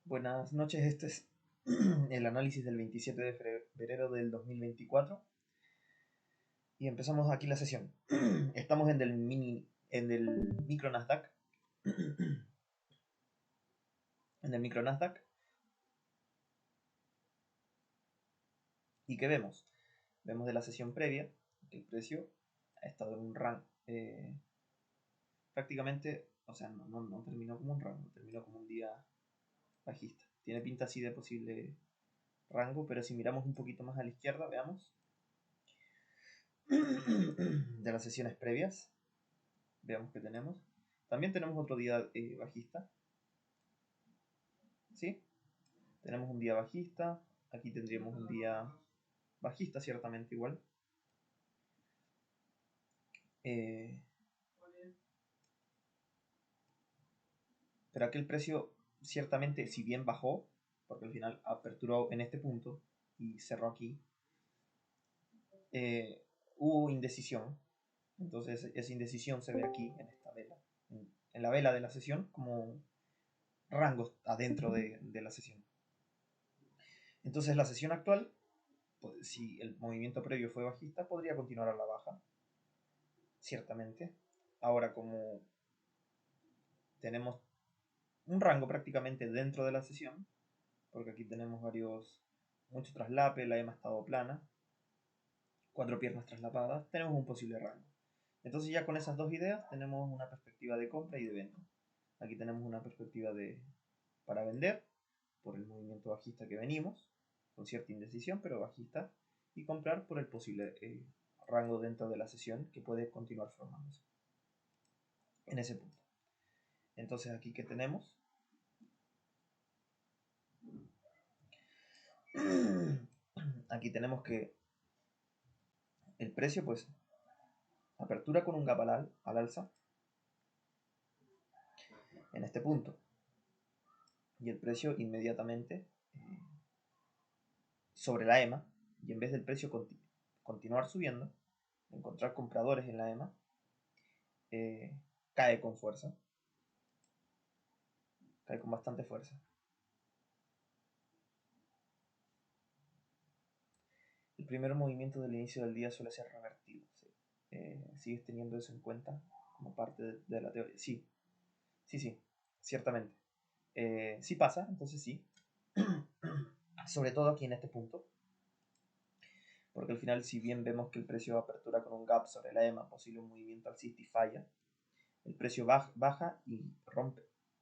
Buenas noches, este es el análisis del 27 de febrero del 2024 y empezamos aquí la sesión. Estamos en el micro Nasdaq, en el micro Nasdaq. ¿Y qué vemos? Vemos de la sesión previa que el precio ha estado en un rango prácticamente, o sea, no terminó como un rango, terminó como un día bajista. Tiene pinta así de posible rango, pero si miramos un poquito más a la izquierda, veamos de las sesiones previas, veamos que tenemos. También tenemos otro día bajista, ¿sí? Tenemos un día bajista, aquí tendríamos un día bajista ciertamente igual. Pero aquí el precio ciertamente, si bien bajó, porque al final aperturó en este punto y cerró aquí, hubo indecisión. Entonces esa indecisión se ve aquí en esta vela, en la vela de la sesión, como rangos adentro de la sesión. Entonces la sesión actual, pues, si el movimiento previo fue bajista, podría continuar a la baja, ciertamente. Ahora, como tenemos un rango prácticamente dentro de la sesión, porque aquí tenemos mucho traslape, la EMA ha estado plana, 4 piernas traslapadas, tenemos un posible rango. Entonces ya con esas dos ideas tenemos una perspectiva de compra y de venta. Aquí tenemos una perspectiva para vender por el movimiento bajista que venimos, con cierta indecisión, pero bajista, y comprar por el posible rango dentro de la sesión que puede continuar formándose en ese punto. Entonces aquí que tenemos, aquí tenemos que el precio, pues, apertura con un gap al alza en este punto, y el precio inmediatamente sobre la EMA, y en vez del precio continuar subiendo, encontrar compradores en la EMA, cae con fuerza, cae con bastante fuerza. El primer movimiento del inicio del día suele ser revertido. ¿Sí? ¿Sigues teniendo eso en cuenta como parte de la teoría? Sí, ciertamente. Sí pasa, entonces sí. Sobre todo aquí en este punto. Porque al final, si bien vemos que el precio de apertura con un gap sobre la EMA, posible un movimiento alcista y falla, el precio baja y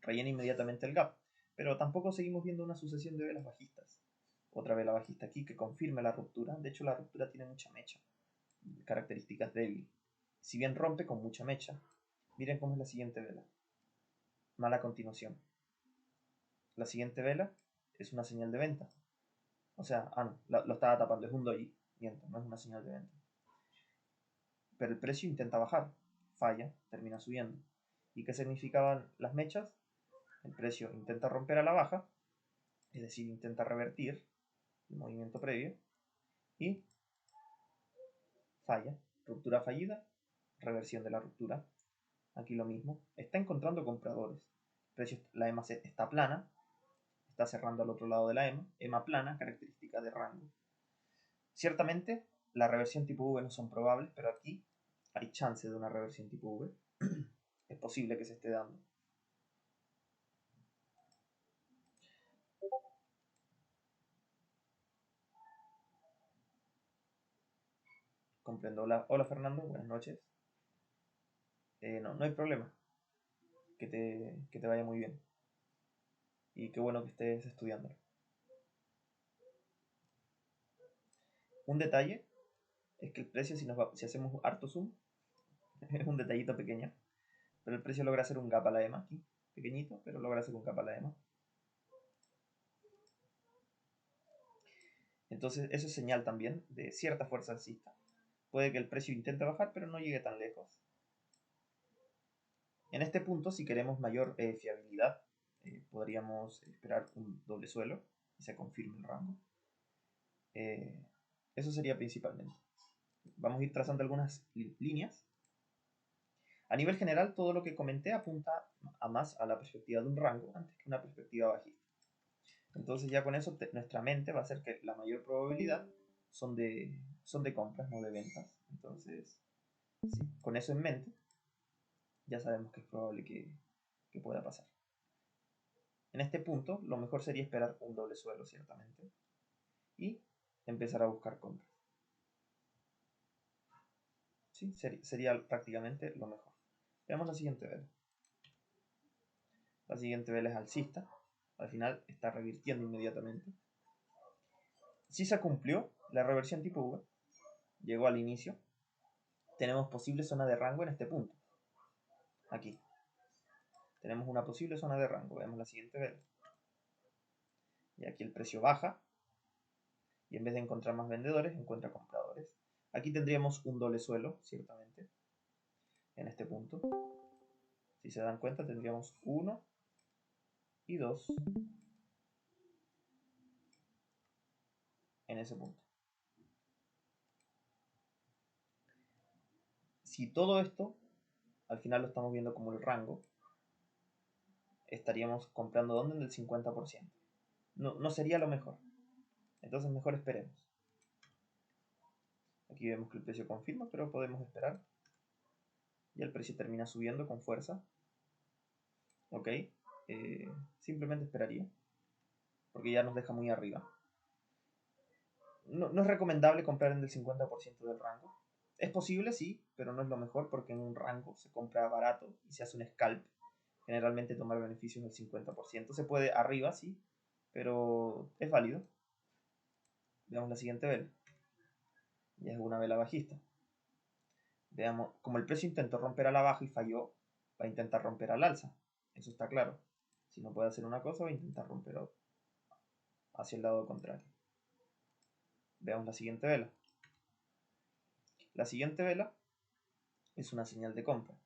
rellena inmediatamente el gap. Pero tampoco seguimos viendo una sucesión de velas bajistas. Otra vela bajista aquí que confirme la ruptura. De hecho, la ruptura tiene mucha mecha, características débiles. Si bien rompe con mucha mecha, miren cómo es la siguiente vela. Mala continuación. La siguiente vela es una señal de venta. O sea, no, lo estaba tapando, es un doji. Miento, no es una señal de venta. Pero el precio intenta bajar, falla, termina subiendo. ¿Y qué significaban las mechas? El precio intenta romper a la baja, es decir, intenta revertir el movimiento previo y falla. Ruptura fallida, reversión de la ruptura. Aquí lo mismo. Está encontrando compradores. La EMA está plana, está cerrando al otro lado de la EMA. EMA plana, característica de rango. Ciertamente, la reversión tipo V no son probables, pero aquí hay chance de una reversión tipo V. Es posible que se esté dando. Comprendo. Hola Fernando, buenas noches. No hay problema. Que te vaya muy bien. Y qué bueno que estés estudiando. Un detalle es que el precio, si hacemos harto zoom, es un detallito pequeño, pero el precio logra hacer un gap a la EMA aquí, pequeñito, pero logra hacer un gap a la EMA. Entonces eso es señal también de cierta fuerza alcista. Puede que el precio intente bajar, pero no llegue tan lejos. En este punto, si queremos mayor fiabilidad, podríamos esperar un doble suelo y se confirme el rango. Eso sería principalmente. Vamos a ir trazando algunas líneas. A nivel general, todo lo que comenté apunta a más a la perspectiva de un rango antes que una perspectiva bajista. Entonces ya con eso nuestra mente va a hacer que la mayor probabilidad son de compras, no de ventas. Entonces, sí, con eso en mente, ya sabemos que es probable que pueda pasar. En este punto, lo mejor sería esperar un doble suelo, ciertamente, y empezar a buscar compras. Sí, sería prácticamente lo mejor. Veamos la siguiente vela. La siguiente vela es alcista. Al final está revirtiendo inmediatamente. Si se cumplió la reversión tipo V, llegó al inicio, tenemos posible zona de rango en este punto. Aquí. Tenemos una posible zona de rango. Veamos la siguiente vela. Y aquí el precio baja. Y en vez de encontrar más vendedores, encuentra compradores. Aquí tendríamos un doble suelo, ciertamente. En este punto. Si se dan cuenta, tendríamos 1 y 2 en ese punto. Si todo esto, al final lo estamos viendo como el rango, estaríamos comprando ¿dónde? En el 50%. No sería lo mejor. Entonces mejor esperemos. Aquí vemos que el precio confirma, pero podemos esperar. Y el precio termina subiendo con fuerza. Ok. Simplemente esperaría. Porque ya nos deja muy arriba. No es recomendable comprar en el 50% del rango. Es posible, sí, pero no es lo mejor porque en un rango se compra barato y se hace un scalp. Generalmente tomar beneficios del 50%. Se puede arriba, sí, pero es válido. Veamos la siguiente vela. Ya es una vela bajista. Veamos, como el precio intentó romper a la baja y falló, va a intentar romper al alza. Eso está claro. Si no puede hacer una cosa, va a intentar romper hacia el lado contrario. Veamos la siguiente vela. La siguiente vela es una señal de compra.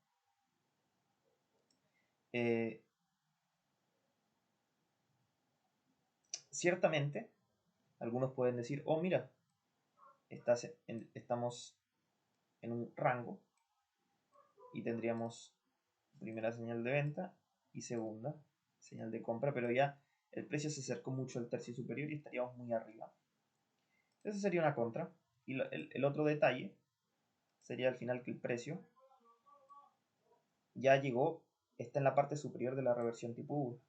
Ciertamente, algunos pueden decir, oh mira, estamos en un rango y tendríamos primera señal de venta y segunda señal de compra, pero ya el precio se acercó mucho al tercio superior y estaríamos muy arriba. Eso sería una contra. Y el otro detalle sería al final que el precio ya llegó, está en la parte superior de la reversión tipo V,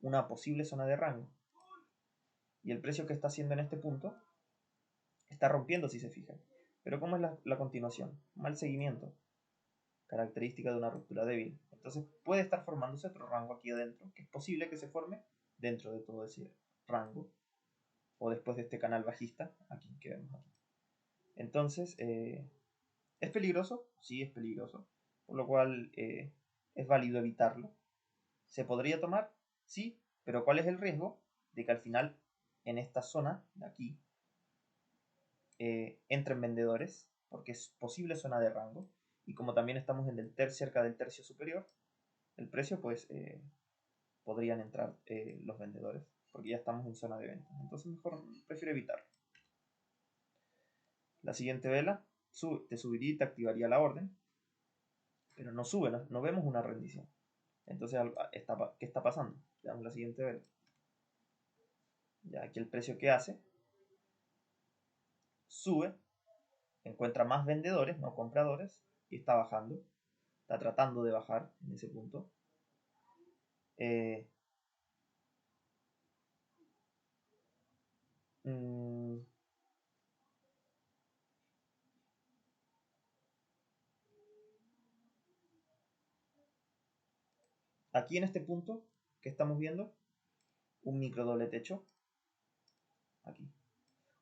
una posible zona de rango. Y el precio que está haciendo en este punto está rompiendo, si se fijan. Pero ¿cómo es la continuación? Mal seguimiento, característica de una ruptura débil. Entonces puede estar formándose otro rango aquí adentro, que es posible que se forme dentro de todo ese rango, o después de este canal bajista, aquí que vemos aquí. Entonces, ¿es peligroso? Sí, es peligroso, por lo cual es válido evitarlo. ¿Se podría tomar? Sí, pero ¿cuál es el riesgo? De que al final, en esta zona de aquí, entren vendedores, porque es posible zona de rango, y como también estamos en cerca del tercio superior, el precio, pues podrían entrar los vendedores, porque ya estamos en zona de venta. Entonces mejor prefiero evitarlo. La siguiente vela te subiría y te activaría la orden, pero no sube, no vemos una rendición. Entonces, ¿qué está pasando? Veamos la siguiente vela. Ya aquí el precio que hace, sube, encuentra más vendedores, no compradores, y está bajando. Está tratando de bajar en ese punto. Mmm, Aquí en este punto que estamos viendo, un micro doble techo. Aquí.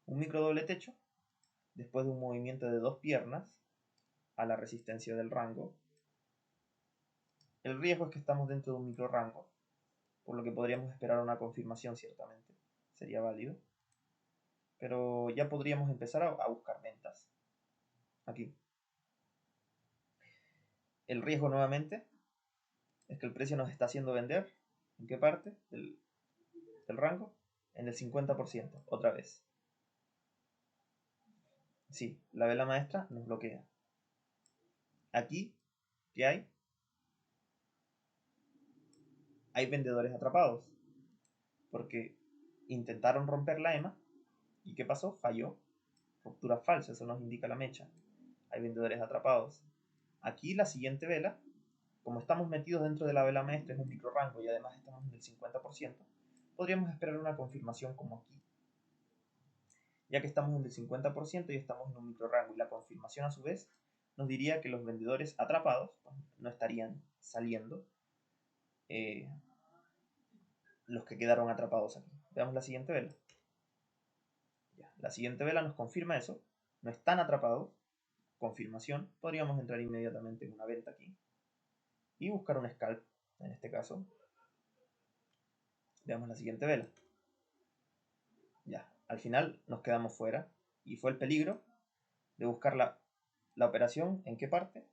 Un micro doble techo. Después de un movimiento de dos piernas a la resistencia del rango. El riesgo es que estamos dentro de un micro rango, por lo que podríamos esperar una confirmación ciertamente. Sería válido. Pero ya podríamos empezar a buscar ventas. Aquí. El riesgo nuevamente es que el precio nos está haciendo vender. ¿En qué parte del rango? En el 50%, otra vez. Sí, la vela maestra nos bloquea. Aquí, ¿qué hay? Hay vendedores atrapados. Porque intentaron romper la EMA. ¿Y qué pasó? Falló. Ruptura falsa, eso nos indica la mecha. Hay vendedores atrapados. Aquí la siguiente vela, como estamos metidos dentro de la vela maestra, es un micro rango y además estamos en el 50%, podríamos esperar una confirmación como aquí. Ya que estamos en el 50% y estamos en un micro rango, y la confirmación a su vez nos diría que los vendedores atrapados pues, no estarían saliendo, los que quedaron atrapados aquí. Veamos la siguiente vela. Ya, la siguiente vela nos confirma eso, no están atrapados, confirmación. Podríamos entrar inmediatamente en una venta aquí y buscar un scalp, en este caso. Veamos la siguiente vela. Ya, al final nos quedamos fuera y fue el peligro de buscar la operación. ¿En qué parte?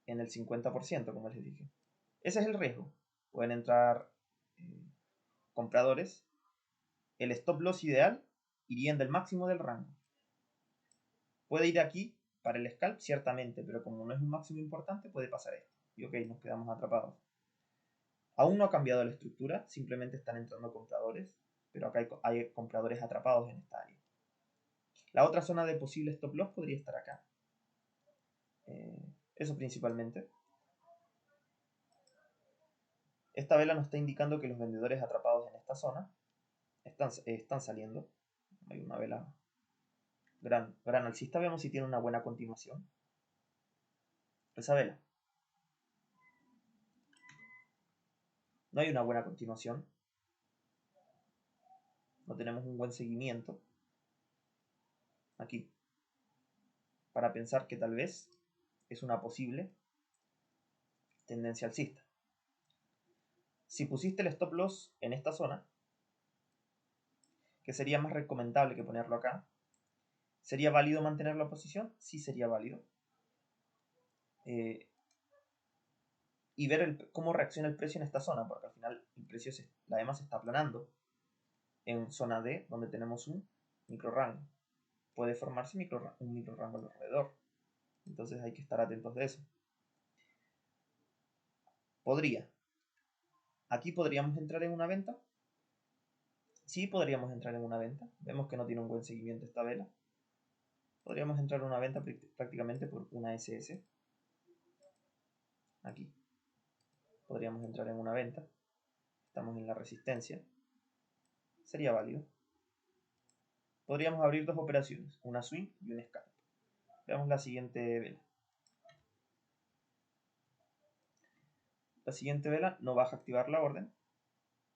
En el 50%, como les dije. Ese es el riesgo. Pueden entrar compradores. El stop loss ideal iría en del máximo del rango. Puede ir aquí para el scalp, ciertamente, pero como no es un máximo importante, puede pasar esto. Y ok, nos quedamos atrapados. Aún no ha cambiado la estructura, simplemente están entrando compradores, pero acá hay compradores atrapados en esta área. La otra zona de posible stop loss podría estar acá. Eso principalmente. Esta vela nos está indicando que los vendedores atrapados en esta zona están saliendo. Hay una vela gran alcista. Veamos si tiene una buena continuación. Esa vela. No hay una buena continuación. No tenemos un buen seguimiento. Aquí. Para pensar que tal vez es una posible tendencia alcista. Si pusiste el stop loss en esta zona, que sería más recomendable que ponerlo acá, ¿sería válido mantener la posición? Sí, sería válido. Y ver cómo reacciona el precio en esta zona, porque al final el precio, la EMA se está aplanando en zona D, donde tenemos un micro rango. Puede formarse un micro rango alrededor. Entonces hay que estar atentos de eso. Podría. Aquí podríamos entrar en una venta. Sí, podríamos entrar en una venta. Vemos que no tiene un buen seguimiento esta vela. Podríamos entrar en una venta prácticamente por una SS. Aquí. Podríamos entrar en una venta. Estamos en la resistencia. Sería válido. Podríamos abrir dos operaciones, una swing y un scalp. Veamos la siguiente vela. La siguiente vela no baja a activar la orden.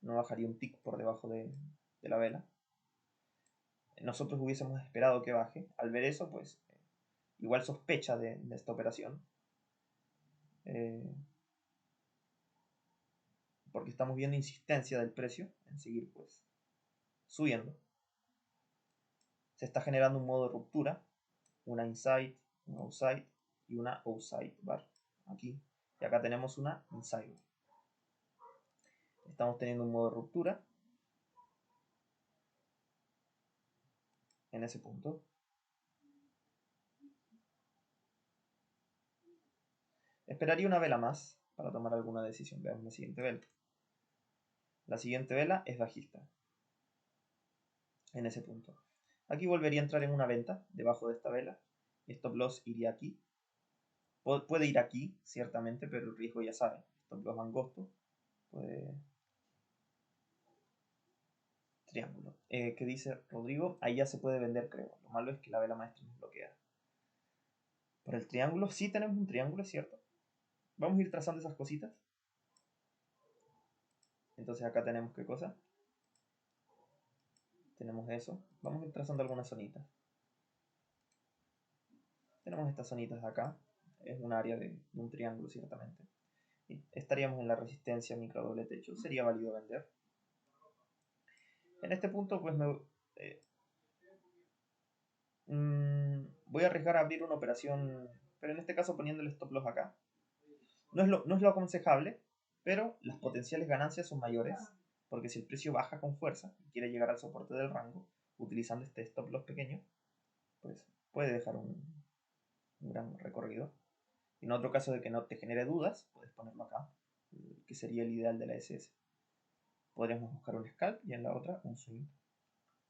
No bajaría un tick por debajo de la vela. Nosotros hubiésemos esperado que baje. Al ver eso, pues igual sospecha de esta operación. Porque estamos viendo insistencia del precio en seguir pues subiendo. Se está generando un modo de ruptura, una inside, una outside y una outside bar aquí. Y acá tenemos una inside bar. Estamos teniendo un modo de ruptura en ese punto. Esperaría una vela más para tomar alguna decisión. Veamos la siguiente vela. La siguiente vela es bajista en ese punto. Aquí volvería a entrar en una venta debajo de esta vela. Stop loss iría aquí. Puede ir aquí, ciertamente, pero el riesgo ya saben. Stop loss angosto. Puede... Triángulo. ¿Qué dice Rodrigo? Ahí ya se puede vender, creo. Lo malo es que la vela maestra nos bloquea. Por el triángulo, sí tenemos un triángulo, es cierto. Vamos a ir trazando esas cositas. Entonces acá tenemos qué cosa. Tenemos eso. Vamos a ir trazando algunas zonitas. Tenemos estas zonitas acá. Es un área de un triángulo, ciertamente. Y estaríamos en la resistencia micro doble techo. Sería válido vender. En este punto, pues voy a arriesgar a abrir una operación, pero en este caso poniendo el stop loss acá. No es lo aconsejable, pero las potenciales ganancias son mayores, porque si el precio baja con fuerza y quiere llegar al soporte del rango, utilizando este stop loss pequeño, pues puede dejar un gran recorrido. En otro caso de que no te genere dudas, puedes ponerlo acá, que sería el ideal de la SS. Podríamos buscar un scalp y en la otra un swing.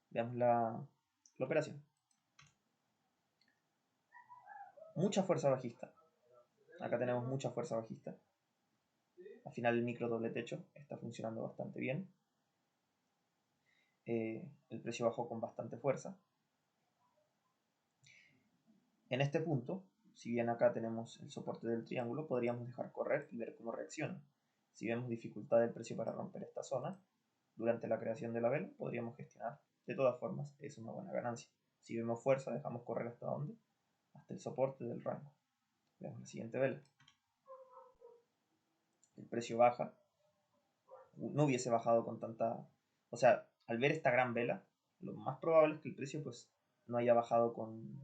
Veamos la operación. Mucha fuerza bajista. Acá tenemos mucha fuerza bajista. Al final el micro doble techo está funcionando bastante bien. El precio bajó con bastante fuerza. En este punto, si bien acá tenemos el soporte del triángulo, podríamos dejar correr y ver cómo reacciona. Si vemos dificultad del precio para romper esta zona, durante la creación de la vela podríamos gestionar. De todas formas, es una buena ganancia. Si vemos fuerza, dejamos correr hasta dónde? Hasta el soporte del rango. Veamos la siguiente vela. El precio baja. No hubiese bajado con tanta... O sea, al ver esta gran vela, lo más probable es que el precio pues no haya bajado con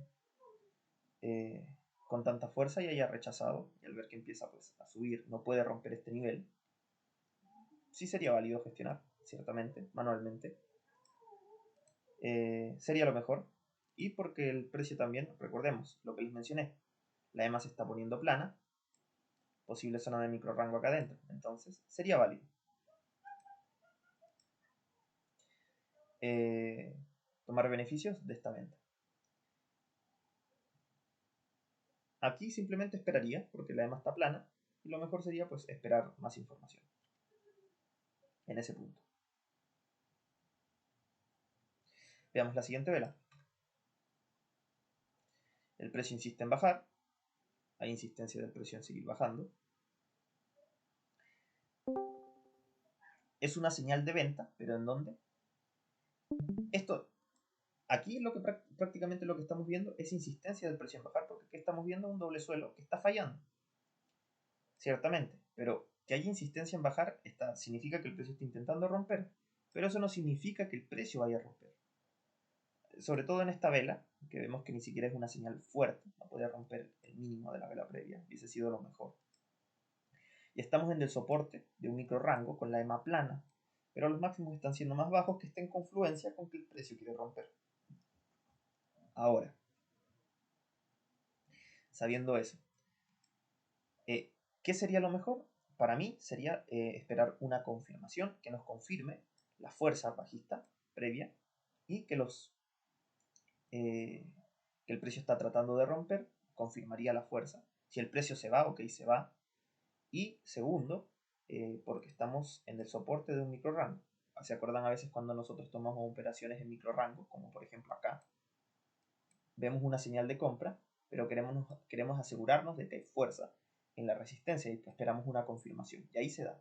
tanta fuerza y haya rechazado. Y al ver que empieza pues a subir, no puede romper este nivel. Sí sería válido gestionar, ciertamente, manualmente. Sería lo mejor. Y porque el precio también, recordemos lo que les mencioné, la EMA se está poniendo plana, posible zona de micro rango acá adentro, entonces sería válido. Tomar beneficios de esta venta. Aquí simplemente esperaría, porque la EMA está plana, y lo mejor sería pues esperar más información en ese punto. Veamos la siguiente vela. El precio insiste en bajar, hay insistencia del precio en seguir bajando. Es una señal de venta, pero ¿en dónde? Esto, aquí lo que prácticamente lo que estamos viendo es insistencia del precio en bajar, porque aquí estamos viendo un doble suelo que está fallando. Ciertamente, pero que haya insistencia en bajar significa que el precio está intentando romper, pero eso no significa que el precio vaya a romper. Sobre todo en esta vela, que vemos que ni siquiera es una señal fuerte, no puede romper el mínimo de la vela previa, hubiese sido lo mejor. Y estamos en el soporte de un micro rango con la EMA plana, pero los máximos están siendo más bajos que estén en confluencia con que el precio quiere romper. Ahora, sabiendo eso, ¿qué sería lo mejor? Para mí sería esperar una confirmación que nos confirme la fuerza bajista previa y que el precio está tratando de romper, confirmaría la fuerza. Si el precio se va, ok, se va. Y segundo, porque estamos en el soporte de un micro rango. ¿Se acuerdan a veces cuando nosotros tomamos operaciones en micro rango, como por ejemplo acá? Vemos una señal de compra, pero queremos asegurarnos de que hay fuerza en la resistencia y esperamos una confirmación. Y ahí se da.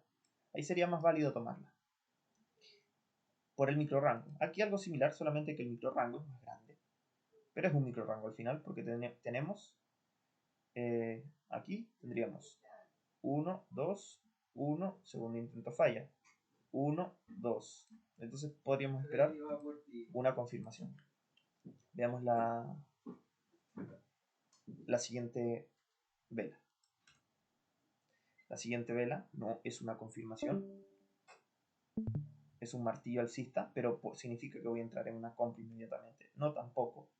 Ahí sería más válido tomarla. Por el micro rango. Aquí algo similar, solamente que el micro rango es más grande. Pero es un micro rango al final, porque tenemos aquí tendríamos 1, 2, 1, segundo intento falla. 1, 2. Entonces podríamos esperar una confirmación. Veamos la siguiente vela. La siguiente vela no es una confirmación, es un martillo alcista, pero significa que voy a entrar en una compra inmediatamente. No tampoco.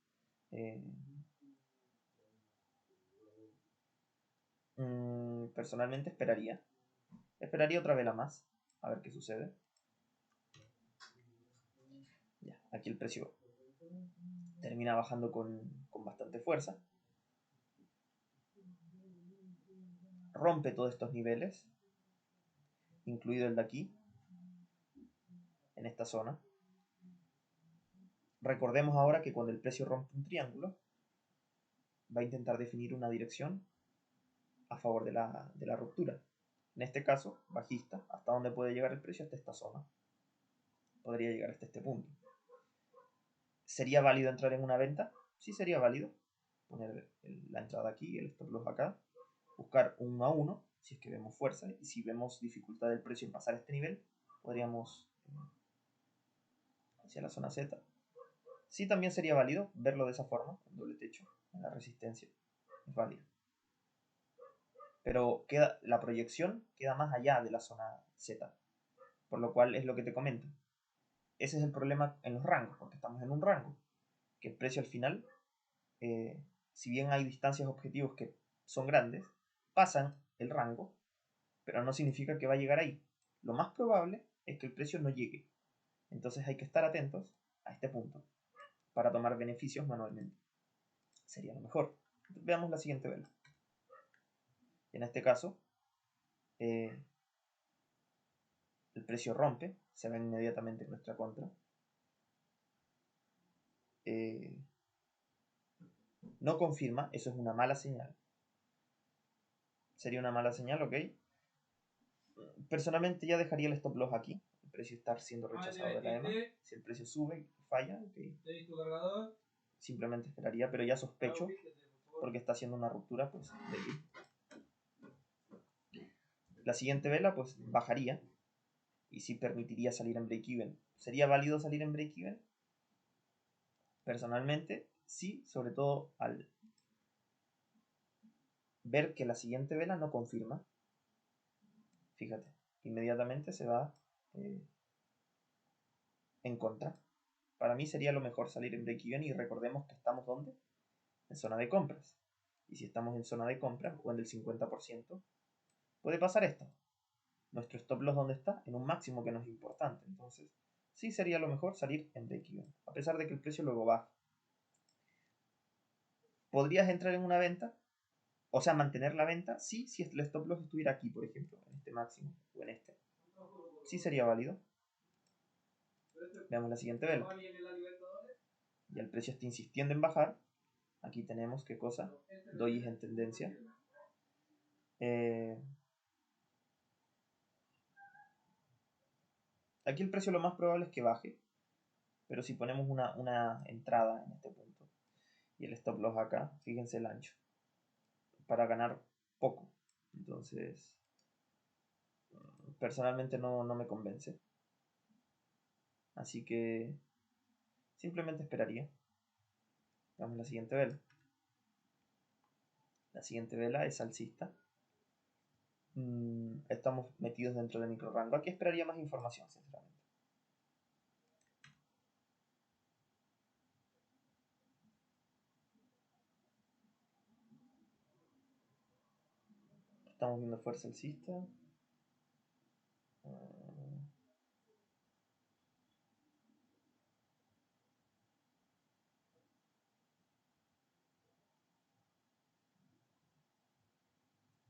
Personalmente esperaría otra vela más, a ver qué sucede. Ya, aquí el precio termina bajando con bastante fuerza. Rompe todos estos niveles, incluido el de aquí, en esta zona. Recordemos ahora que cuando el precio rompe un triángulo, va a intentar definir una dirección a favor de la ruptura. En este caso, bajista. ¿Hasta dónde puede llegar el precio? Hasta esta zona. Podría llegar hasta este punto. ¿Sería válido entrar en una venta? Sí, sería válido. Poner la entrada aquí, el stop loss acá. Buscar un 1 a 1, si es que vemos fuerza. Y si vemos dificultad del precio en pasar este nivel, podríamos hacia la zona Z. Sí, también sería válido verlo de esa forma, en doble techo, en la resistencia. Es válido. Pero la proyección queda más allá de la zona Z. Por lo cual es lo que te comento. Ese es el problema en los rangos, porque estamos en un rango. Que el precio al final, si bien hay distancias objetivos que son grandes, pasan el rango, pero no significa que va a llegar ahí. Lo más probable es que el precio no llegue. Entonces hay que estar atentos a este punto para tomar beneficios manualmente. Sería lo mejor. Veamos la siguiente vela. En este caso, el precio rompe, se va inmediatamente en nuestra contra. No confirma, eso es una mala señal. Sería una mala señal, ok. Personalmente ya dejaría el stop loss aquí. El precio está siendo rechazado de la EMA. Si el precio sube y falla, okay, simplemente esperaría, pero ya sospecho porque está haciendo una ruptura pues, de aquí. La siguiente vela pues bajaría y sí permitiría salir en break-even. ¿Sería válido salir en break-even? Personalmente sí, sobre todo al ver que la siguiente vela no confirma. Fíjate, inmediatamente se va en contra. Para mí sería lo mejor salir en break-even y recordemos que estamos ¿dónde? En zona de compras. Y si estamos en zona de compras o en el 50%, puede pasar esto. Nuestro stop loss ¿dónde está? En un máximo que no es importante. Entonces, sí sería lo mejor salir en break-even, a pesar de que el precio luego baja. ¿Podrías entrar en una venta? O sea, mantener la venta, sí, si el stop loss estuviera aquí, por ejemplo, en este máximo o en este. Sí sería válido. Veamos la siguiente vela. Ya el precio está insistiendo en bajar. Aquí tenemos, ¿qué cosa? Dojis en tendencia. Aquí el precio lo más probable es que baje. Pero si ponemos una entrada en este punto y el stop loss acá, fíjense el ancho. Para ganar poco. Entonces, personalmente no me convence. Así que simplemente esperaría. Vamos a la siguiente vela. La siguiente vela es alcista. Estamos metidos dentro de micro rango. Aquí esperaría más información, sinceramente. Estamos viendo fuerza alcista.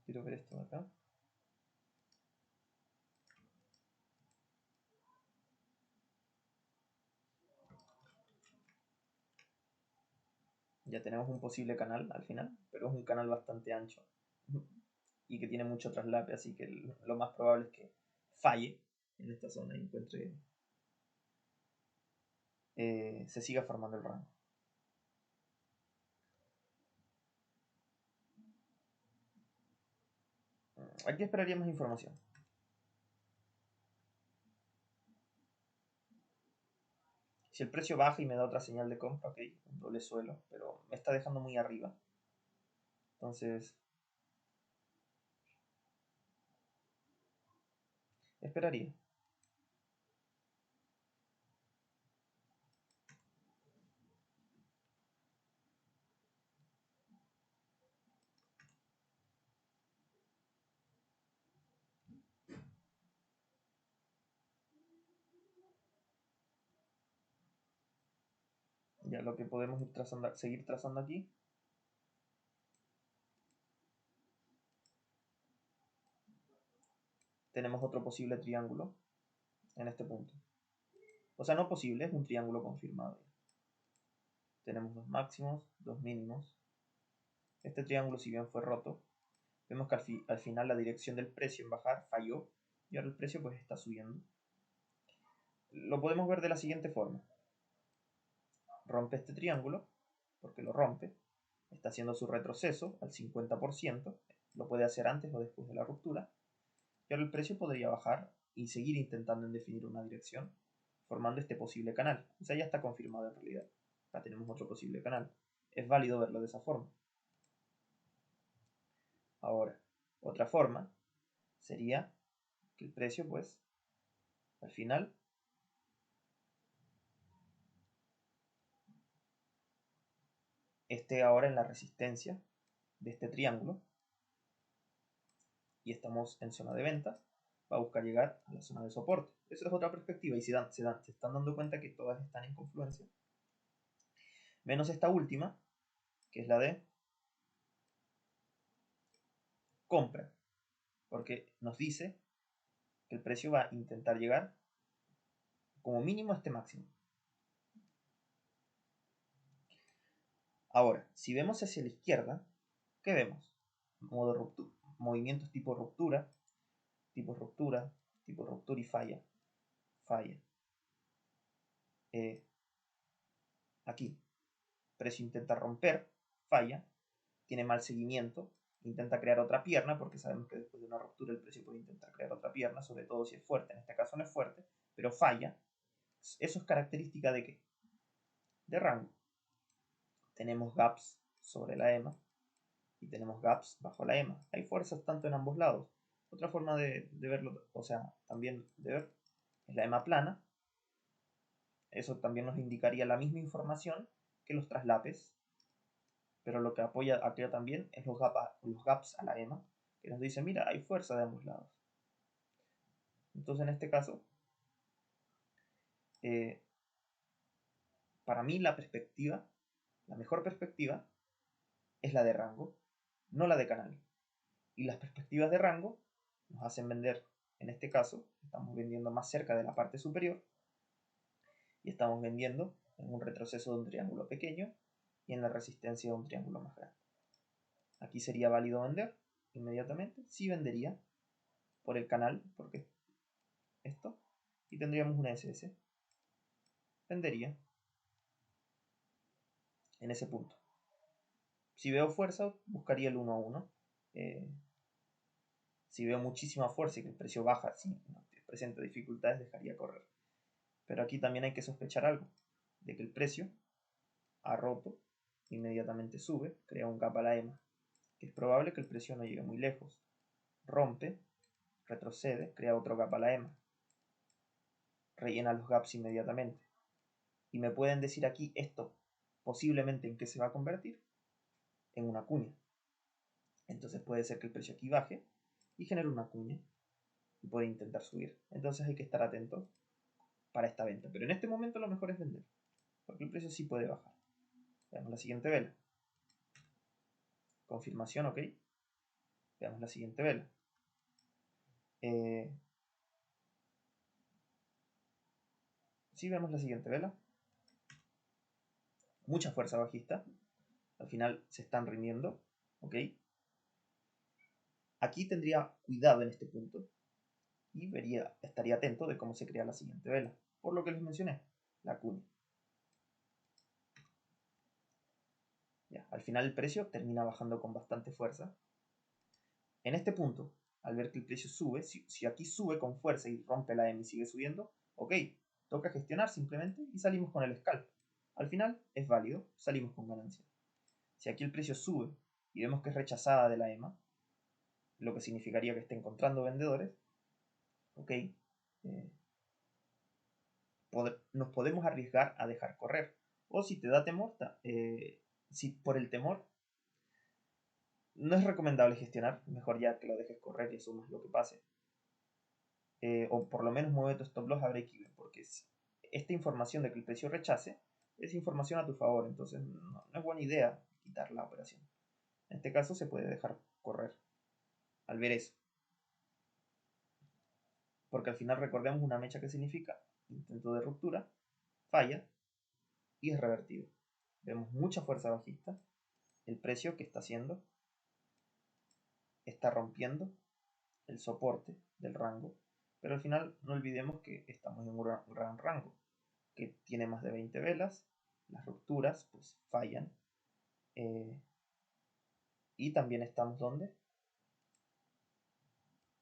Quiero ver esto de acá. Ya tenemos un posible canal al final, pero es un canal bastante ancho y que tiene mucho traslape, así que lo más probable es que falle en esta zona y encuentre se siga formando el rango. Aquí esperaría más información. Si el precio baja y me da otra señal de compra, ok, un doble suelo, pero me está dejando muy arriba. Entonces, esperaría. Ya lo que podemos ir trazando, seguir trazando aquí. Tenemos otro posible triángulo en este punto. O sea, no posible, es un triángulo confirmado. Tenemos dos máximos, dos mínimos. Este triángulo, si bien fue roto, vemos que al final la dirección del precio en bajar falló y ahora el precio pues está subiendo. Lo podemos ver de la siguiente forma. Rompe este triángulo, porque lo rompe, está haciendo su retroceso al 50%, lo puede hacer antes o después de la ruptura, y ahora el precio podría bajar y seguir intentando en definir una dirección, formando este posible canal. O sea, ya está confirmado en realidad. Acá tenemos otro posible canal. Es válido verlo de esa forma. Ahora, otra forma sería que el precio, pues, al final esté ahora en la resistencia de este triángulo y estamos en zona de ventas. va a buscar llegar a la zona de soporte. Esa es otra perspectiva y se están dando cuenta que todas están en confluencia. Menos esta última, que es la de compra, porque nos dice que el precio va a intentar llegar como mínimo a este máximo. Ahora, si vemos hacia la izquierda, ¿qué vemos? Modo ruptura, movimientos tipo ruptura, tipo ruptura, tipo ruptura y falla. Falla. Aquí, precio intenta romper, falla, tiene mal seguimiento, intenta crear otra pierna, porque sabemos que después de una ruptura el precio puede intentar crear otra pierna, sobre todo si es fuerte. En este caso no es fuerte, pero falla. Eso es característica de ¿qué? De rango. Tenemos gaps sobre la EMA y tenemos gaps bajo la EMA. Hay fuerzas tanto en ambos lados. Otra forma de verlo, o sea, también de ver, es la EMA plana. Eso también nos indicaría la misma información que los traslapes, pero lo que apoya aquí también es los gaps a la EMA, que nos dice, mira, hay fuerza de ambos lados. Entonces, en este caso, para mí la perspectiva, la mejor perspectiva, es la de rango, no la de canal. Y las perspectivas de rango nos hacen vender, en este caso, estamos vendiendo más cerca de la parte superior y estamos vendiendo en un retroceso de un triángulo pequeño y en la resistencia de un triángulo más grande. Aquí sería válido vender inmediatamente. Sí vendería por el canal, porque esto, y tendríamos una SS. Vendería en ese punto. Si veo fuerza, buscaría el 1 a 1. Si veo muchísima fuerza y que el precio baja, si presenta dificultades, dejaría correr. Pero aquí también hay que sospechar algo, de que el precio ha roto, inmediatamente sube, crea un gap a la EMA, que es probable que el precio no llegue muy lejos. Rompe, retrocede, crea otro gap a la EMA, rellena los gaps inmediatamente. Y me pueden decir aquí esto, posiblemente en qué se va a convertir, en una cuña. Entonces puede ser que el precio aquí baje y genere una cuña y puede intentar subir. Entonces hay que estar atento para esta venta. Pero en este momento lo mejor es vender, porque el precio sí puede bajar. Veamos la siguiente vela. Confirmación, ok. Veamos la siguiente vela. Si vemos la siguiente vela, mucha fuerza bajista, al final se están rindiendo, ok. Aquí tendría cuidado en este punto y estaría atento de cómo se crea la siguiente vela, por lo que les mencioné, la cuña. Ya, al final el precio termina bajando con bastante fuerza. En este punto, al ver que el precio sube, si aquí sube con fuerza y rompe la M y sigue subiendo, ok, toca gestionar simplemente y salimos con el scalp. Al final es válido, salimos con ganancia. Si aquí el precio sube y vemos que es rechazada de la EMA, lo que significaría que está encontrando vendedores, ok, nos podemos arriesgar a dejar correr. O si te da temor, si por el temor no es recomendable gestionar, mejor ya que lo dejes correr y asumas lo que pase. O por lo menos mueve tu stop loss a break-even, porque esta información de que el precio rechace es información a tu favor, entonces no es buena idea quitar la operación. En este caso se puede dejar correr al ver eso. Porque al final recordemos una mecha que significa intento de ruptura, falla y es revertido. Vemos mucha fuerza bajista, el precio que está haciendo está rompiendo el soporte del rango, pero al final no olvidemos que estamos en un gran rango que tiene más de 20 velas, las rupturas pues fallan, y también estamos donde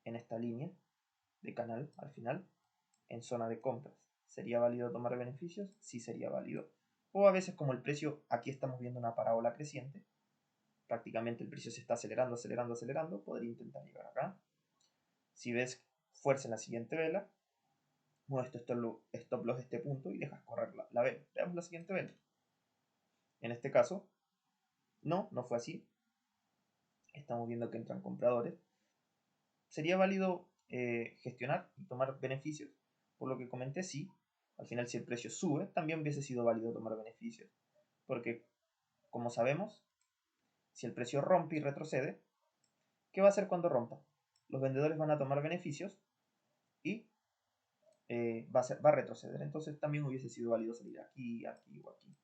en esta línea de canal al final en zona de compras. ¿Sería válido tomar beneficios? Sí, sería válido. O a veces, como el precio, aquí estamos viendo una parábola creciente, prácticamente el precio se está acelerando, acelerando, acelerando, podría intentar llegar acá. Si ves fuerza en la siguiente vela, muestro stop loss este punto y dejas correr la vela. Veamos la siguiente vela. En este caso, no fue así. Estamos viendo que entran compradores. Sería válido gestionar y tomar beneficios. Por lo que comenté, sí, al final si el precio sube, también hubiese sido válido tomar beneficios. Porque, como sabemos, si el precio rompe y retrocede, ¿qué va a hacer cuando rompa? Los vendedores van a tomar beneficios y va a retroceder. Entonces también hubiese sido válido salir aquí, aquí o aquí.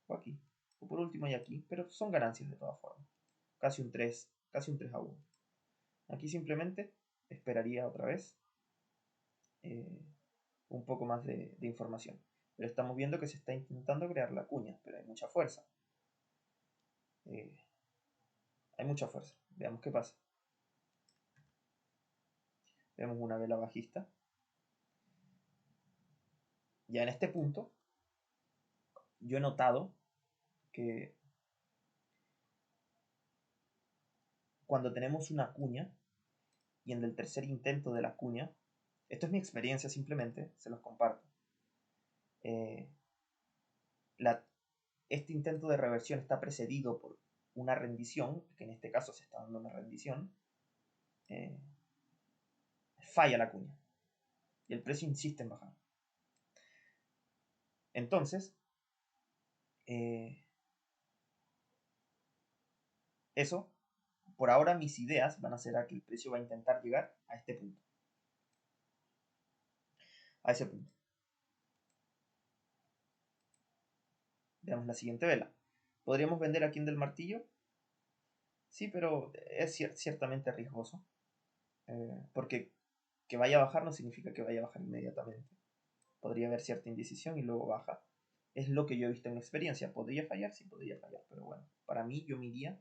O aquí. O por último y aquí. Pero son ganancias de todas formas. Casi un 3 a 1. Aquí simplemente esperaría otra vez un poco más de información. Pero estamos viendo que se está intentando crear la cuña, pero hay mucha fuerza. Hay mucha fuerza. Veamos qué pasa. Vemos una vela bajista. Ya en este punto, yo he notado que cuando tenemos una cuña y en el tercer intento de la cuña, esto es mi experiencia simplemente, se los comparto. Este intento de reversión está precedido por una rendición, que en este caso se está dando una rendición, falla la cuña y el precio insiste en bajar. Entonces, eso, por ahora mis ideas van a ser a que el precio va a intentar llegar a este punto. A ese punto. Veamos la siguiente vela. ¿Podríamos vender aquí en del martillo? Sí, pero es ciertamente riesgoso. Porque que vaya a bajar no significa que vaya a bajar inmediatamente. Podría haber cierta indecisión y luego baja. Es lo que yo he visto en mi experiencia. ¿Podría fallar? Sí, podría fallar. Pero bueno, para mí yo me iría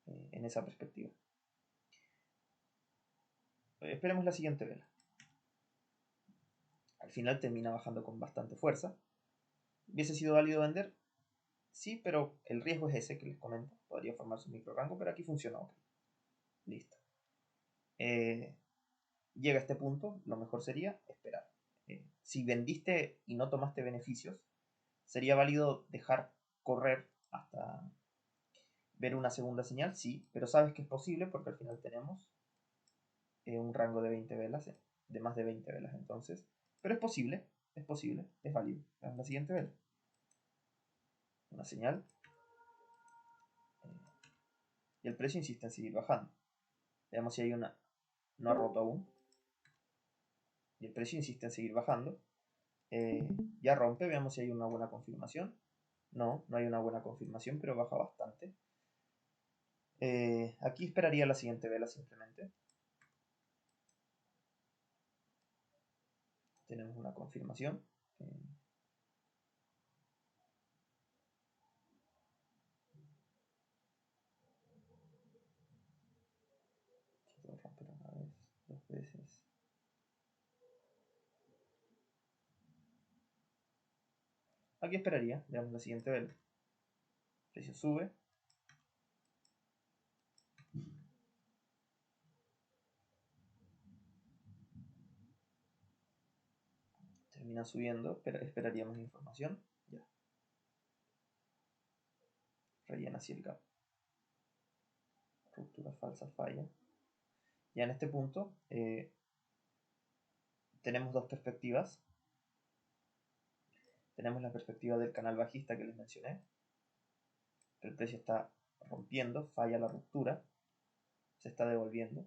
en esa perspectiva. Esperemos la siguiente vela. Al final termina bajando con bastante fuerza. ¿Hubiese sido válido vender? Sí, pero el riesgo es ese que les comento. Podría formarse un micro rango, pero aquí funcionó. Okay. Listo. Llega a este punto, lo mejor sería esperar. Si vendiste y no tomaste beneficios, sería válido dejar correr hasta ver una segunda señal, sí, pero sabes que es posible porque al final tenemos un rango de 20 velas, de más de 20 velas entonces. Pero es posible, es válido. Veamos la siguiente vela. Una señal. Y el precio insiste en seguir bajando. Veamos si hay una... No ha roto aún. Y el precio insiste en seguir bajando. Ya rompe, veamos si hay una buena confirmación. No, no hay una buena confirmación, pero baja bastante. Aquí esperaría la siguiente vela simplemente. Tenemos una confirmación. Puedo romper una vez, dos veces. Aquí esperaría, veamos la siguiente vela. El precio sube. Termina subiendo, pero esperaría más información. Ya. Rellena así el gap. Ruptura falsa, falla. Ya en este punto tenemos dos perspectivas. Tenemos la perspectiva del canal bajista que les mencioné. El precio está rompiendo, falla la ruptura, se está devolviendo.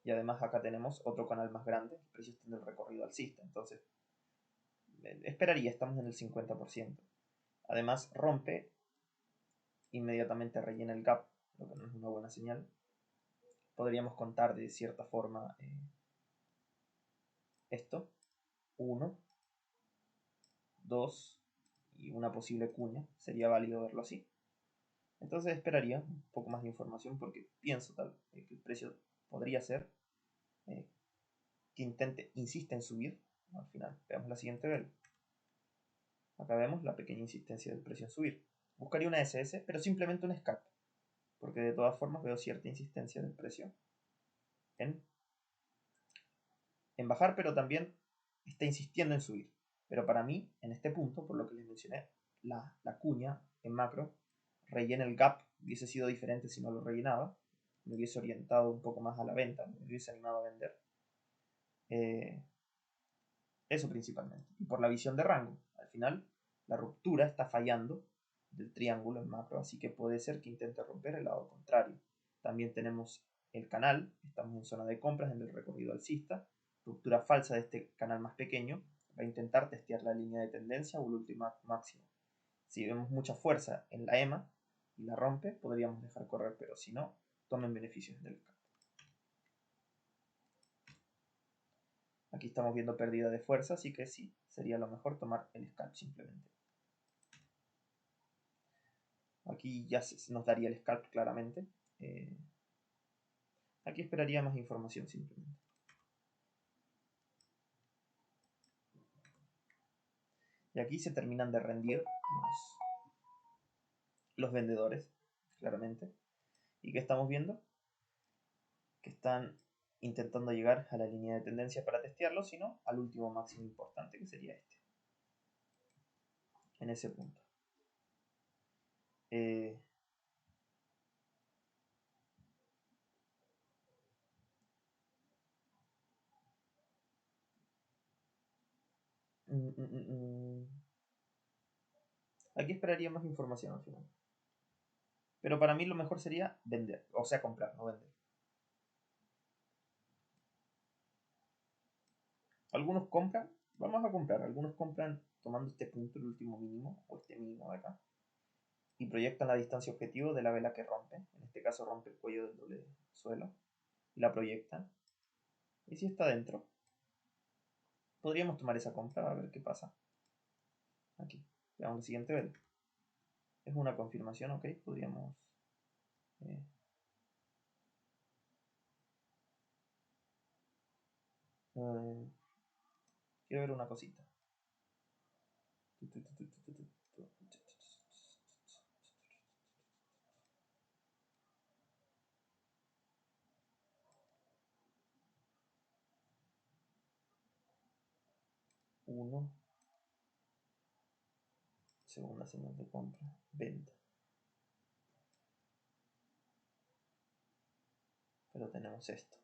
Y además acá tenemos otro canal más grande, el precio está en el recorrido alcista. Entonces, esperaría, estamos en el 50%. Además, rompe, inmediatamente rellena el gap, lo que no es una buena señal. Podríamos contar de cierta forma esto. 1, 2 y una posible cuña. Sería válido verlo así. Entonces esperaría un poco más de información porque pienso que el precio podría ser que insiste en subir. Al final, veamos la siguiente vela. Acá vemos la pequeña insistencia del precio en subir. Buscaría una SS, pero simplemente un scalp, porque de todas formas veo cierta insistencia del precio en bajar, pero también está insistiendo en subir. Pero para mí, en este punto, por lo que les mencioné, la cuña en macro rellena el gap, hubiese sido diferente si no lo rellenaba. me hubiese orientado un poco más a la venta, me hubiese animado a vender. Eso principalmente. Y por la visión de rango, al final la ruptura está fallando del triángulo en macro, así que puede ser que intente romper el lado contrario. También tenemos el canal, estamos en zona de compras en el recorrido alcista, ruptura falsa de este canal más pequeño, va a intentar testear la línea de tendencia o el último máximo. Si vemos mucha fuerza en la EMA y la rompe, podríamos dejar correr, pero si no, tomen beneficios del scalp. Aquí estamos viendo pérdida de fuerza, así que sí, sería lo mejor tomar el scalp simplemente. Aquí ya nos daría el scalp claramente. Aquí esperaría más información simplemente. Y aquí se terminan de rendir los vendedores, claramente. ¿Y qué estamos viendo? Que están intentando llegar a la línea de tendencia para testearlo, sino al último máximo importante, que sería este. En ese punto. Aquí esperaría más información al final. Pero para mí lo mejor sería vender, o sea, comprar, no vender. Algunos compran, vamos a comprar, algunos compran tomando este punto, el último mínimo, o este mínimo de acá, y proyectan la distancia objetivo de la vela que rompe. En este caso rompe el cuello del doble suelo, y la proyectan. Y si está dentro, podríamos tomar esa compra a ver qué pasa. Aquí, veamos la siguiente vela. Es una confirmación, ok, podríamos... quiero ver una cosita. Uno. Segunda señal de compra. Venta. Pero tenemos esto.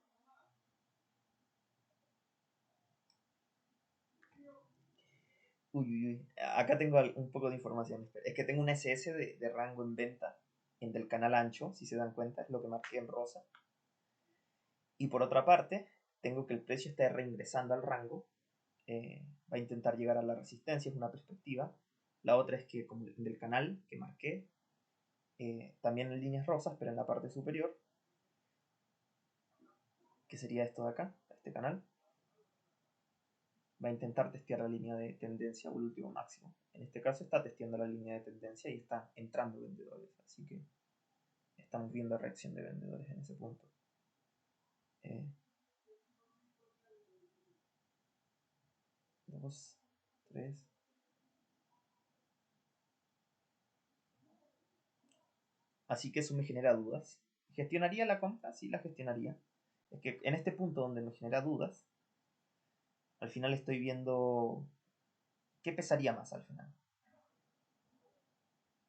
Uy, uy, uy. Acá tengo un poco de información. Es que tengo un SS de rango en venta. En del canal ancho, si se dan cuenta, es lo que marqué en rosa. Y por otra parte, tengo que el precio está reingresando al rango. Va a intentar llegar a la resistencia, es una perspectiva. La otra es que, como del canal que marqué, también en líneas rosas, pero en la parte superior, que sería esto de acá, este canal, va a intentar testear la línea de tendencia o el último máximo. En este caso está testeando la línea de tendencia y están entrando vendedores, así que estamos viendo reacción de vendedores en ese punto. 2, 3. Así que eso me genera dudas. ¿Gestionaría la compra? Sí, la gestionaría. Es que en este punto donde me genera dudas, al final estoy viendo qué pesaría más al final.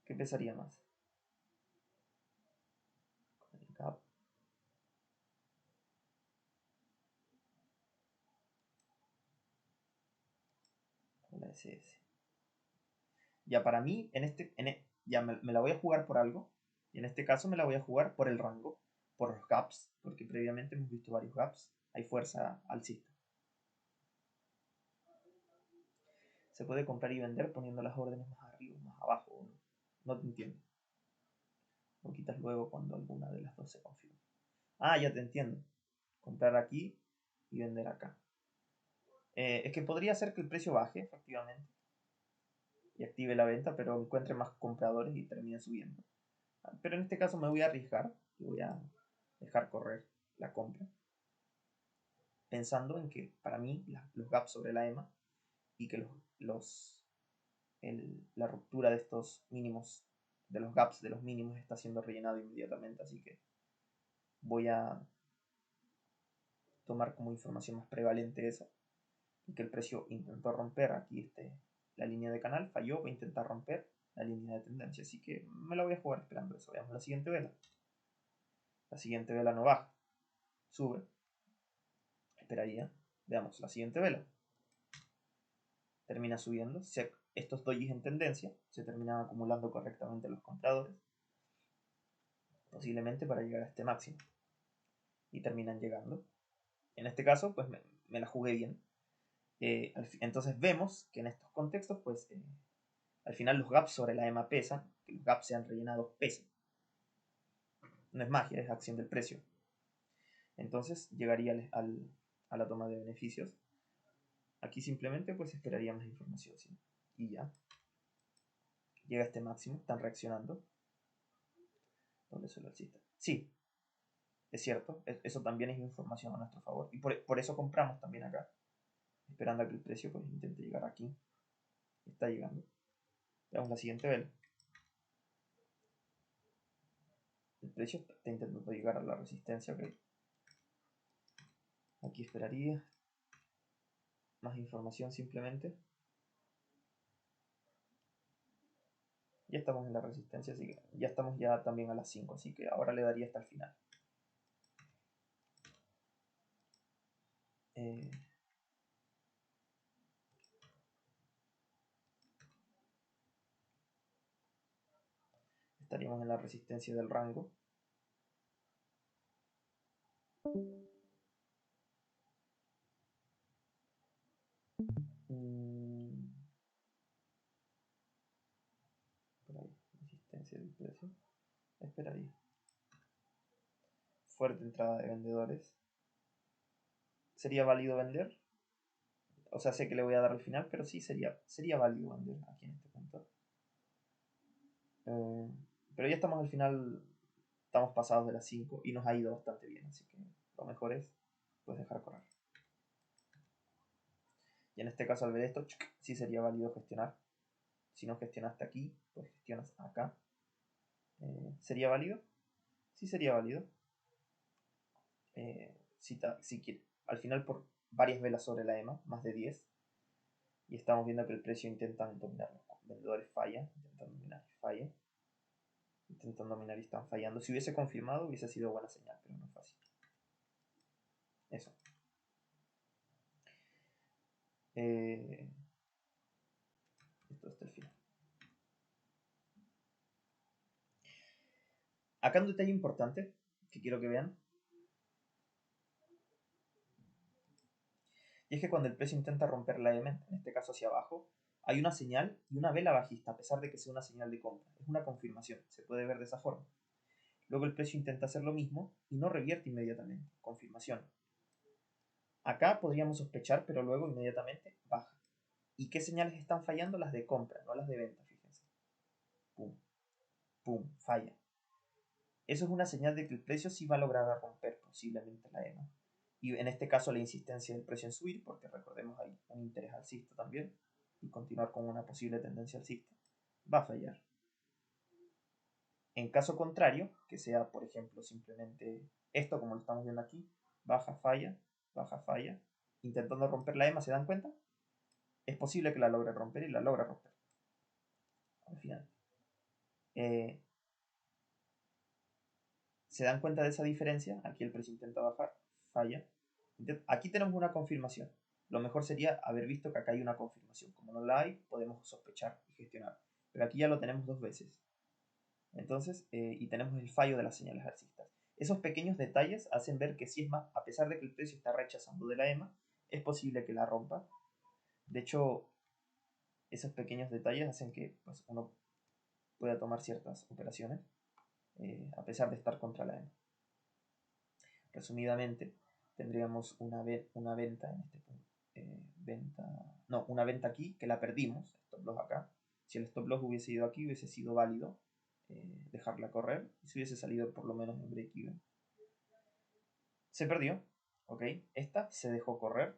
¿Qué pesaría más? El gap. O la SS. Ya para mí, ya me la voy a jugar por algo. Y en este caso me la voy a jugar por el rango, por los gaps, porque previamente hemos visto varios gaps. Hay fuerza alcista. Se puede comprar y vender poniendo las órdenes más arriba o más abajo. No te entiendo. Lo quitas luego cuando alguna de las dos se confirme. Ah, ya te entiendo. Comprar aquí y vender acá. Es que podría ser que el precio baje, efectivamente, y active la venta, pero encuentre más compradores y termine subiendo. Pero en este caso me voy a arriesgar y voy a dejar correr la compra, pensando en que para mí los gaps sobre la EMA y que la ruptura de estos mínimos, de los gaps de los mínimos, está siendo rellenado inmediatamente, así que voy a tomar como información más prevalente eso, y que el precio intentó romper aquí la línea de canal, falló, va a intentar romper la línea de tendencia, así que me la voy a jugar esperando eso. Veamos la siguiente vela. La siguiente vela no baja, sube. Esperaría. Veamos la siguiente vela. Termina subiendo. Estos dojis en tendencia se terminan acumulando correctamente los compradores. Posiblemente para llegar a este máximo. Y terminan llegando. En este caso, pues me la jugué bien. Entonces vemos que en estos contextos, pues al final los gaps sobre la EMA pesan. Que los gaps sean rellenados pesan. No es magia, es acción del precio. Entonces llegaría a la toma de beneficios. Aquí simplemente pues esperaría más información, ¿sí? Y ya. Llega a este máximo, están reaccionando. ¿Dónde suele el sistema? Sí, es cierto, eso también es información a nuestro favor. Y por eso compramos también acá, esperando a que el precio pues intente llegar aquí. Está llegando. Veamos la siguiente vela. El precio está intentando llegar a la resistencia, ok. Aquí esperaría más información simplemente. Ya estamos en la resistencia, así que ya estamos ya también a las 5, así que ahora le daría hasta el final. Estaríamos en la resistencia del rango. Por ahí, resistencia del precio. Esperaría. Fuerte entrada de vendedores. ¿Sería válido vender? O sea, sé que le voy a dar al final, pero sí sería válido vender aquí en este punto. Pero ya estamos al final, estamos pasados de las 5 y nos ha ido bastante bien, así que lo mejor es pues dejar correr. Y en este caso al ver esto, sí sería válido gestionar. Si no gestionaste aquí, pues gestionas acá. ¿Sería válido? Sí sería válido. Si quiere. Al final por varias velas sobre la EMA, más de 10. Y estamos viendo que el precio intentan dominar. Los vendedores fallan, intentan dominar y falla. Intentan dominar y están fallando. Si hubiese confirmado hubiese sido buena señal, pero no es fácil. Eso. Esto hasta el final. Acá un detalle importante que quiero que vean. Y es que cuando el precio intenta romper la EMA, en este caso hacia abajo, hay una señal y una vela bajista, a pesar de que sea una señal de compra. Es una confirmación, se puede ver de esa forma. Luego el precio intenta hacer lo mismo y no revierte inmediatamente. Confirmación. Acá podríamos sospechar, pero luego inmediatamente baja. ¿Y qué señales están fallando? Las de compra, no las de venta, fíjense. Pum, pum, falla. Eso es una señal de que el precio sí va a lograr romper posiblemente la EMA. Y en este caso la insistencia del precio en subir, porque recordemos hay un interés alcista también, y continuar con una posible tendencia alcista, va a fallar. En caso contrario, que sea por ejemplo simplemente esto como lo estamos viendo aquí, baja, falla, intentando romper la EMA, ¿se dan cuenta? Es posible que la logre romper y la logra romper. Al final. ¿Se dan cuenta de esa diferencia? Aquí el precio intenta bajar, falla. Aquí tenemos una confirmación. Lo mejor sería haber visto que acá hay una confirmación. Como no la hay, podemos sospechar y gestionar. Pero aquí ya lo tenemos dos veces. Entonces, y tenemos el fallo de las señales alcistas. Esos pequeños detalles hacen ver que si es más, a pesar de que el precio está rechazando de la EMA, es posible que la rompa. De hecho, esos pequeños detalles hacen que pues, uno pueda tomar ciertas operaciones, a pesar de estar contra la EMA. Resumidamente, tendríamos una venta en este punto. Una venta aquí que la perdimos, stop loss acá. Si el stop loss hubiese ido aquí, hubiese sido válido dejarla correr y se hubiese salido por lo menos en break even. Se perdió, ok. Esta se dejó correr,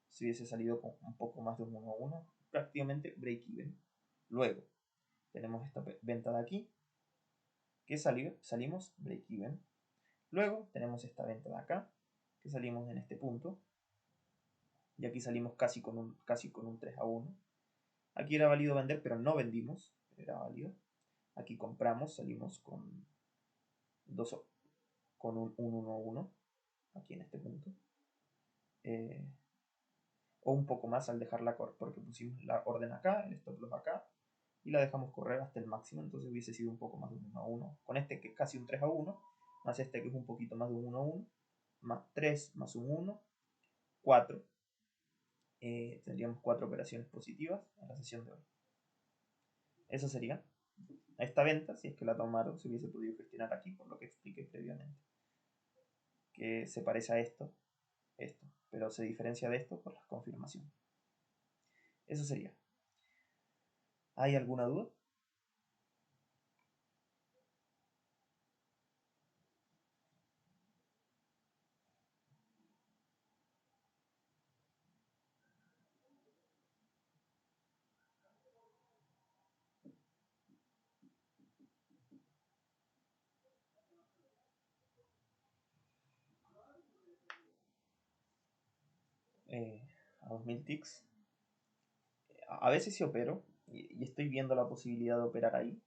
se hubiese salido con un poco más de un 1 a 1, prácticamente break even. Luego tenemos esta venta de aquí que salimos break even. Luego tenemos esta venta de acá que salimos en este punto. Y aquí salimos casi con un 3 a 1. Aquí era válido vender, pero no vendimos. Era válido. Aquí compramos, salimos con con un 1-1 aquí en este punto. O un poco más al dejarla correr, porque pusimos la orden acá, el stop loss acá, y la dejamos correr hasta el máximo, entonces hubiese sido un poco más de un 1-1. Con este que es casi un 3-1, más este que es un poquito más de un 1-1, más 3, más un 1, 4. Tendríamos 4 operaciones positivas en la sesión de hoy. Eso sería. Esta venta, si es que la tomaron, se hubiese podido gestionar aquí, por lo que expliqué previamente. Que se parece a esto, pero se diferencia de esto por la confirmación. Eso sería. ¿Hay alguna duda? A 2000 ticks. A veces sí opero y estoy viendo la posibilidad de operar ahí,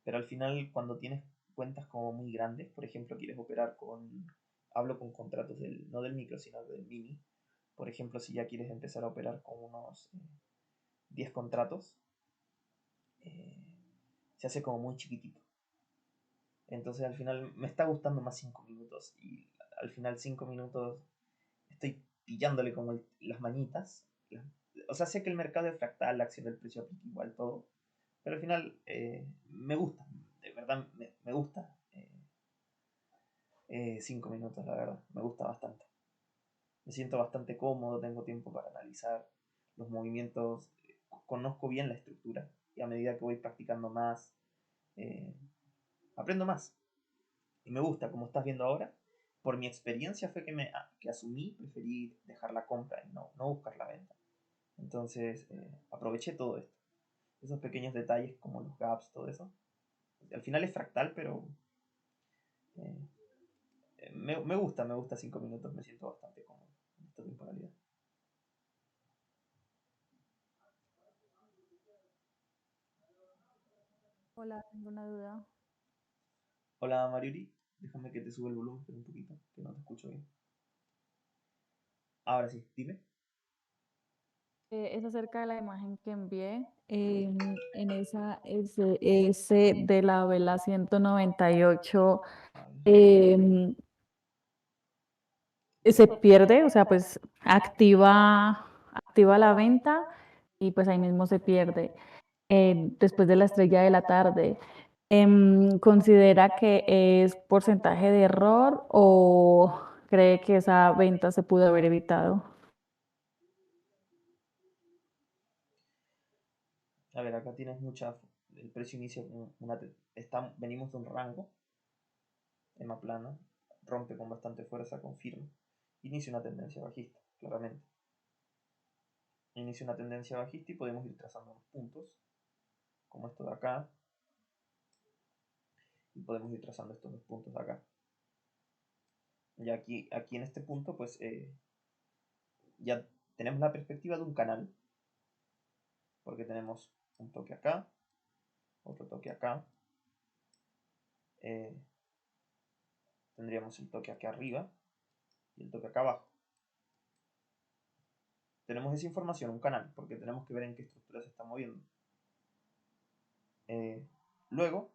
pero al final cuando tienes cuentas como muy grandes, por ejemplo, quieres operar con, hablo con contratos no del micro, sino del mini, por ejemplo, si ya quieres empezar a operar con unos 10 contratos, eh, se hace como muy chiquitito. Entonces al final me está gustando más 5 minutos y al final 5 minutos estoy pillándole como las mañitas. O sea, sé que el mercado es fractal, la acción del precio aplica igual todo, pero al final me gusta, de verdad me gusta 5 minutos, la verdad, me gusta bastante. Me siento bastante cómodo, tengo tiempo para analizar los movimientos, conozco bien la estructura y a medida que voy practicando más, eh, aprendo más. Y me gusta, como estás viendo ahora, por mi experiencia fue que asumí, preferí dejar la compra y no buscar la venta. Entonces aproveché todo esto, esos pequeños detalles como los gaps, todo eso. Al final es fractal, pero eh, me gusta 5 minutos, me siento bastante cómodo en esta temporalidad. Hola, tengo una duda. Hola Mariuri, déjame que te suba el volumen un poquito, que no te escucho bien. Ahora sí, dime. Es acerca de la imagen que envié. En esa S de la vela 198 em, se pierde, o sea, pues activa la venta y pues ahí mismo se pierde. Después de la estrella de la tarde, ¿considera que es porcentaje de error o cree que esa venta se pudo haber evitado? A ver, acá tienes mucha. El precio inicia con venimos de un rango, EMA plana, rompe con bastante fuerza, confirma. Inicia una tendencia bajista, claramente. Inicia una tendencia bajista y podemos ir trazando unos puntos, como esto de acá, y podemos ir trazando estos dos puntos de acá. Y aquí en este punto, pues ya tenemos la perspectiva de un canal, porque tenemos un toque acá, otro toque acá, eh, tendríamos el toque aquí arriba y el toque acá abajo. Tenemos esa información, un canal, porque tenemos que ver en qué estructura se está moviendo. Eh, Luego,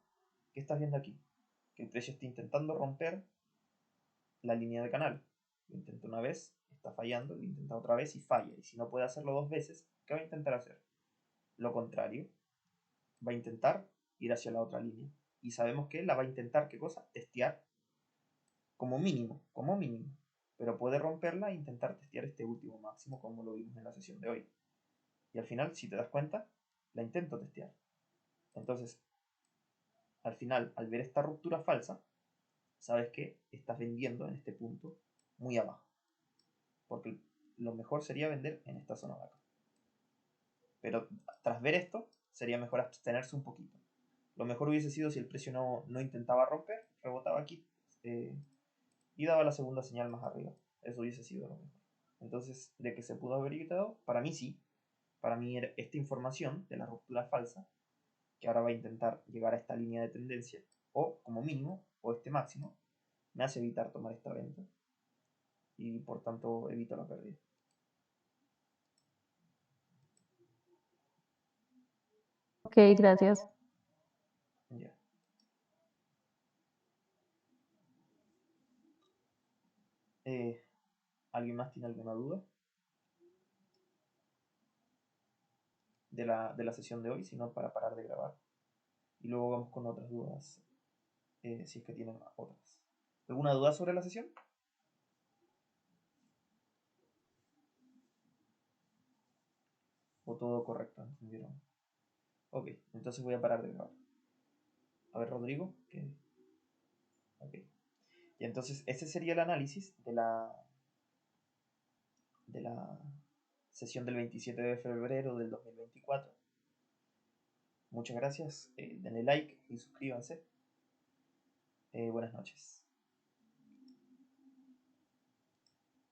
¿qué estás viendo aquí? Que el precio está intentando romper la línea de canal. Lo intenta una vez, está fallando, lo intenta otra vez y falla. Y si no puede hacerlo dos veces, ¿qué va a intentar hacer? Lo contrario, va a intentar ir hacia la otra línea. Y sabemos que la va a intentar, ¿qué cosa? Testear como mínimo, como mínimo. Pero puede romperla e intentar testear este último máximo como lo vimos en la sesión de hoy. Y al final, si te das cuenta, la intento testear. Entonces, al final, al ver esta ruptura falsa, sabes que estás vendiendo en este punto muy abajo. Porque lo mejor sería vender en esta zona de acá. Pero tras ver esto, sería mejor abstenerse un poquito. Lo mejor hubiese sido si el precio no intentaba romper, rebotaba aquí y daba la segunda señal más arriba. Eso hubiese sido lo mejor. Entonces, de que se pudo haber evitado, para mí sí. Para mí esta información de la ruptura falsa, que ahora va a intentar llegar a esta línea de tendencia, o como mínimo, o este máximo, me hace evitar tomar esta venta y por tanto evito la pérdida. Ok, gracias. Ya. ¿Alguien más tiene alguna duda de la sesión de hoy? Si no, para parar de grabar. Y luego vamos con otras dudas, si es que tienen otras. ¿Alguna duda sobre la sesión? ¿O todo correcto? ¿Entendieron? Ok, entonces voy a parar de grabar. A ver, Rodrigo. Ok. Y entonces ese sería el análisis de la sesión del 27 de febrero del 2024. Muchas gracias. Denle like y suscríbanse. Buenas noches.